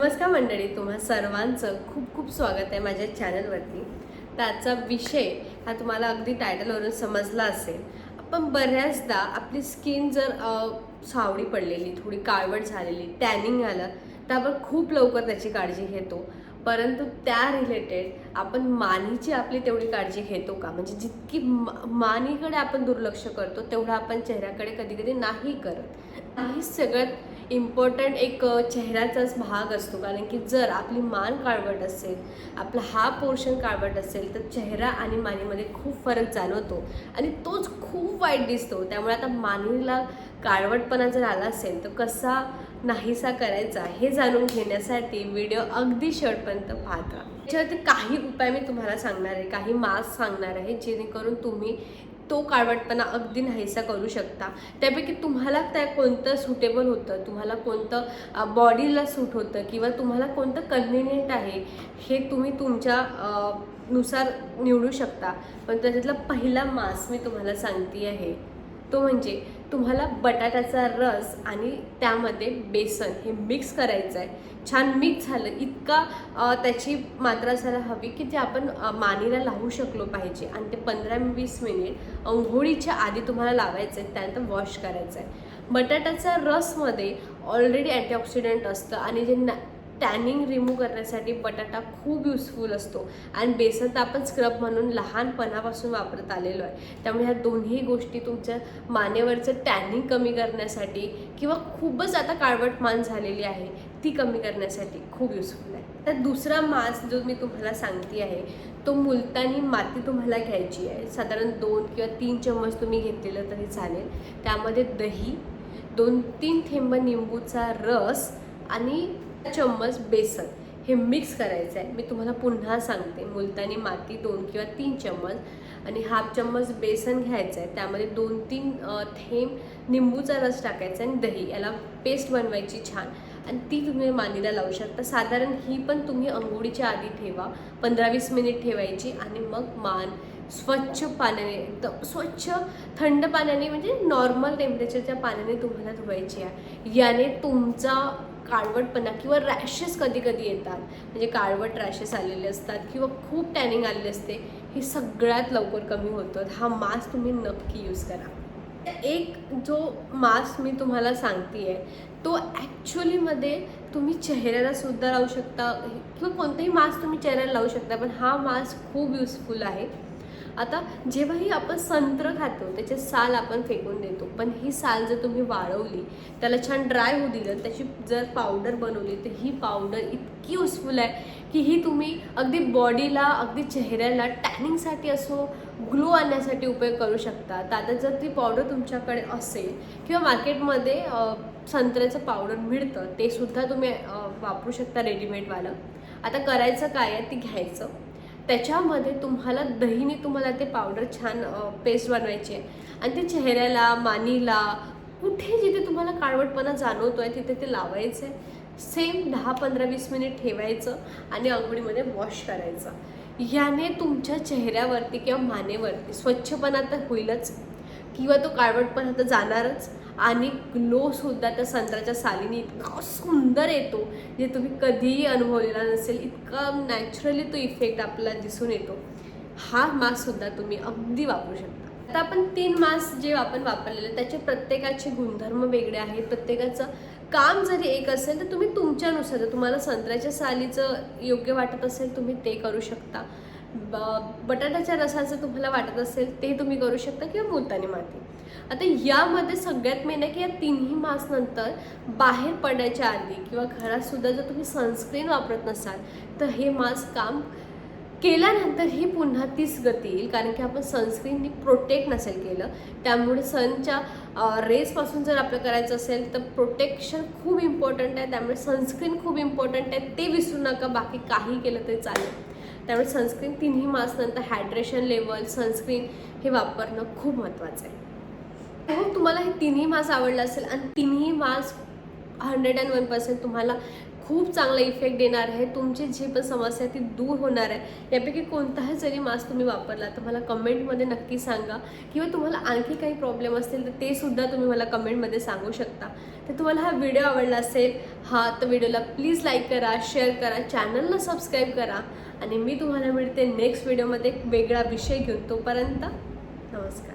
नमस्कार मंडळी, तुम्हा सर्वांचं खूप खूप स्वागत आहे माझ्या चॅनलवरती. त्याचा विषय हा तुम्हाला अगदी टायटलवरून समजला असेल. आपण बऱ्याचदा आपली स्किन जर सावळी पडलेली, थोडी काळवट झालेली, टॅनिंग आलं तर आपण खूप लवकर त्याची काळजी घेतो. परंतु त्या रिलेटेड आपण मानेची आपली तेवढी काळजी घेतो का? म्हणजे जितकी मानेकडे आपण दुर्लक्ष करतो तेवढं आपण चेहऱ्याकडे कधी कधी नाही करत. ही सगळ्यात इम्पॉर्टंट एक चेहऱ्याचाच भाग असतो, कारण की जर आपली मान काळवट असेल, आपला हा पोर्शन काळवट असेल तर चेहरा आणि मानेमध्ये खूप फरक जाणवतो आणि तोच खूप वाईट दिसतो. त्यामुळे आता मानेला काळवटपणा जर आला असेल तर कसा नाहीसा करायचा हे जाणून घेण्यासाठी व्हिडिओ अगदी शेवटपर्यंत पाहत राहा. त्याच्यावरती काही उपाय मी तुम्हाला सांगणार आहे, काही मास्क सांगणार आहे, जेणेकरून तुम्ही तो काळवटपणा अगदी नाहीसा करू शकता. त्यापैकी तुम्हाला त्या कोणतं सुटेबल होतं, तुम्हाला कोणतं बॉडीला सूट होतं किंवा तुम्हाला कोणतं कन्व्हिनियंट आहे हे तुम्ही तुमच्या नुसार निवडू शकता. पण त्याच्यातला पहिला मास्क मी तुम्हाला सांगते आहे तो म्हणजे तुम्हाला बटाट्याचा रस आणि त्यामध्ये बेसन हे मिक्स करायचं आहे. छान मिक्स झालं इतका त्याची मात्रा असायला हवी की ते आपण मानेला लावू शकलो पाहिजे आणि ते 15-20 मिनिट अंघोळीच्या आधी तुम्हाला लावायचं आहे, त्यानंतर वॉश करायचं आहे. बटाट्याच्या रसमध्ये ऑलरेडी अँटीऑक्सिडंट असतं आणि जे टॅनिंग रिमूव्ह करण्यासाठी बटाटा खूप युजफुल असतो आणि बेसन तर आपण स्क्रब म्हणून लहानपणापासून वापरत आलेलो आहे. त्यामुळे ह्या दोन्ही गोष्टी तुमच्या मानेवरचं टॅनिंग कमी करण्यासाठी किंवा खूपच आता काळवट मान झालेली आहे ती कमी करण्यासाठी खूप युजफुल आहे. तर दुसरा मास्क जो मी तुम्हाला सांगते आहे तो मुलतानी माती तुम्हाला घ्यायची आहे. साधारण 2 किंवा 3 चम्मच तुम्ही घेतलेलं तरी चालेल. त्यामध्ये दही, 2-3 थेंब निंबूचा रस आणि चम्मच बेसन हे मिक्स करायचं आहे. मी तुम्हाला पुन्हा सांगते, मुलतानी माती 2 किंवा 3 चम्मच आणि हाफ चम्मच बेसन घ्यायचं आहे. त्यामध्ये 2-3 थेंब निंबूचा रस टाकायचा आणि दही, याला पेस्ट बनवायची छान आणि ती तुम्ही मानेला लावू शकता. साधारण ही पण तुम्ही अंघोळीच्या आधी ठेवा, 15-20 मिनिट ठेवायची आणि मग मान स्वच्छ पाण्याने, एकदम स्वच्छ थंड पाण्याने, म्हणजे नॉर्मल टेम्परेचरच्या पाण्याने तुम्हाला धुवायची आहे. याने तुमचा काळवटपणा किंवा रॅशेस कधी कधी येतात, म्हणजे काळवट रॅशेस आलेले असतात किंवा खूप टॅनिंग आलेले असते, हे सगळ्यात लवकर कमी होतं. हा मास्क तुम्ही नक्की यूज करा. एक जो मास्क मी तुम्हाला सांगते आहे तो ॲक्च्युलीमध्ये तुम्ही चेहऱ्याला सुद्धा लावू शकता किंवा कोणताही मास्क तुम्ही चेहऱ्याला लावू शकता, पण हा मास्क खूप युजफुल आहे. आता जेव्हाही आपण संत्र खातो त्याचे साल आपण फेकून देतो, पण ही साल जर तुम्ही वाळवली, त्याला छान ड्राय होऊ दिलं, त्याची जर पावडर बनवली तर ही पावडर इतकी युजफुल आहे की ही तुम्ही अगदी बॉडीला, अगदी चेहऱ्याला टॅनिंगसाठी असो, ग्लो आणण्यासाठी उपयोग करू शकता. तर आता जर ती पावडर तुमच्याकडे असेल किंवा मार्केटमध्ये संत्र्याचं पावडर मिळतं, ते सुद्धा तुम्ही वापरू शकता रेडीमेडवालं. आता करायचं काय आहे, ती घ्यायचं, त्याच्यामध्ये तुम्हाला दहीने तुम्हाला ते पावडर छान पेस्ट बनवायची आहे आणि ते चेहऱ्याला, मानेला, कुठे जिथे तुम्हाला काळवटपणा जाणवतो आहे तिथे ते लावायचं आहे. सेम 10-15-20 मिनिट ठेवायचं आणि अंघोळीमध्ये वॉश करायचं. याने तुमच्या चेहऱ्यावरती किंवा मानेवरती स्वच्छपणा तर होईलच किंवा तो काळवटपणा तर जाणारच आणि ग्लोसुद्धा त्या संत्र्याच्या सालीने इतका सुंदर येतो, जे तुम्ही कधीही अनुभवलेला नसेल. इतका नॅचरली तो इफेक्ट आपल्याला दिसून येतो. हा मास्कसुद्धा तुम्ही अगदी वापरू शकता. आता आपण 3 मास्क जे आपण वापरलेले त्याचे प्रत्येकाचे गुणधर्म वेगळे आहेत. प्रत्येकाचं काम जरी एक असेल तर तुम्ही तुमच्यानुसार, जर तुम्हाला संत्र्याच्या सालीचं योग्य वाटत असेल तुम्ही ते करू शकता, बटाट्याच्या रसाचं तुम्हाला वाटत असेल ते तुम्ही करू शकता, किंवा मुलतानी माती. आता यामध्ये सगळ्यात मेन आहे की या तिन्ही मास्क नंतर बाहेर पडायच्या आधी किंवा घरातसुद्धा जर तुम्ही सनस्क्रीन वापरत नसाल तर हे मास्क काम केल्यानंतरही पुन्हा तीच गती येईल, कारण की आपण सनस्क्रीननी प्रोटेक्ट नसेल केलं. त्यामुळे सनच्या रेजपासून जर आपलं करायचं असेल तर प्रोटेक्शन खूप इम्पॉर्टंट आहे. त्यामुळे सनस्क्रीन खूप इम्पॉर्टंट आहे, ते विसरू नका. बाकी काही केलं तरी चालेल. त्यामुळे सनस्क्रीन तिन्ही मास्क नंतर हायड्रेशन लेवल, सनस्क्रीन हे वापरणं खूप महत्त्वाचं आहे. हो, तुम्हाला हे तिन्ही मास्क आवडलं असेल आणि तिन्ही मास्क 101% तुम्हाला खूप चांगला इफेक्ट देणार आहे. तुमची जी पण समस्या ती दूर होणार आहे. यापैकी कोणताही जरी मास्क तुम्ही वापरला तर मला कमेंटमध्ये नक्की सांगा, किंवा तुम्हाला आणखी काही प्रॉब्लेम असतील तर ते सुद्धा तुम्ही मला कमेंटमध्ये सांगू शकता. तर तुम्हाला हा व्हिडिओ आवडला असेल तर व्हिडिओला प्लीज लाईक करा, शेअर करा, चॅनलला सबस्क्राईब करा. आणि मी तुम्हाला मिळते नेक्स्ट व्हिडिओमध्ये एक वेगळा विषय घेऊन. तोपर्यंत नमस्कार.